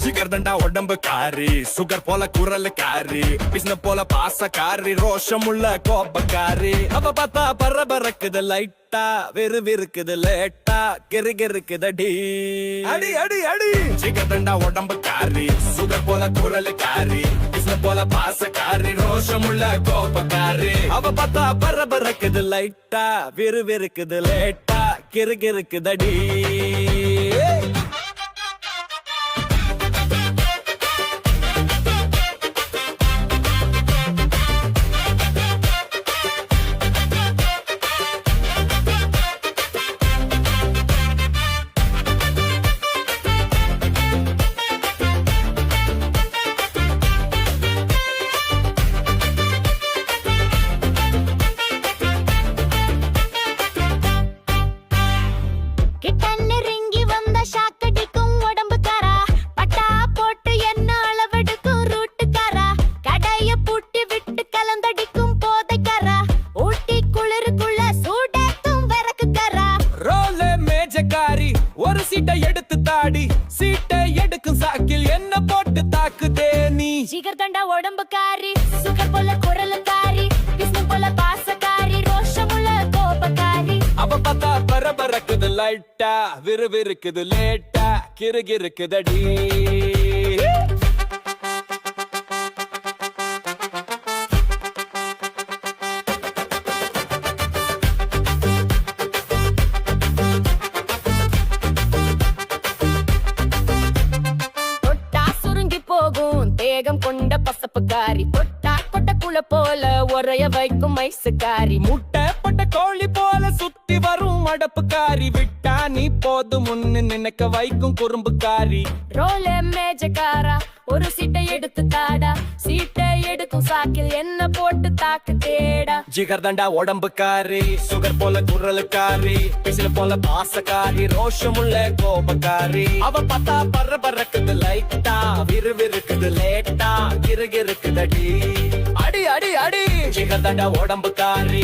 ஜிகர் தண்டா உடம்பு காரி, சுகர் போல குரல் காரி, பிஸ்ன போல பாச காரி, ரோஷம் உள்ள கோப்பக்காரி. அவ பார்த்தா பரபரக்குது லைட்டா, விறுவிறுக்குது லேட்டா, கிறுகிறுக்குது டி அடி அடி அடி. ஜிகர் தண்டா உடம்பு காரி, சுகர் போல குரல் காரி, பிஸ்ன போல பாச காரி, ரோஷம் உள்ள கோப்பக்காரி. அவ பார்த்தா பரபரக்குது லைட்டா, விறுவிறுக்குது லேட்டா, கிறுகிறுக்குது டி. ஒரு சீட்டை எடுத்து தாடி, சீட்டை எடுக்கும் சாக்கில் என்ன போட்டு தாக்குதே நீ. ஜிகர் தண்டா உடம்புக்காரி, சுகர் போல குரலுக்காரி, பிஸ்னு போல பாசக்காரி, ரோஷமுள்ள கோபக்காரி. அவ பார்த்தா பரபரக்குது லைட்டா, விறுவிறுக்குது லேட்டா, கிறுகிறுக்குதடி. தேகம் கொண்ட பசப்புக்காரி, தொட்டா கொட்டக்குள்ள போல ஒரைய வைக்கும் மைசுக்காரி, முட்டை பட்ட கோழி போல சுத்தி வரும் அடப்புக்காரி, விட்டா நீ போதும் முன்னு நினைக்க வைக்கும் குறும்புக்காரி. ரோல மேஜக்காரா, ஒரு சீட்டை எடுத்து தாடா, சீட்டை எடுக்கும் சாக்கில் என்ன போட்டு தாக்கு தேடா. ஜிகர் தண்டா உடம்புக்காரி, சுகர் போல குரலுக்காரி, பிசில போல பாசக்காரி, ரோஷம் உள்ள கோபக்காரி. அவ பார்த்தா பரபரக்குது லைட்டா, விறுவிறுக்குது லேட்டா, கிறுகிறுக்குதடி. அடி அடி அடி. ஜிகர் தண்டா உடம்புக்காரி.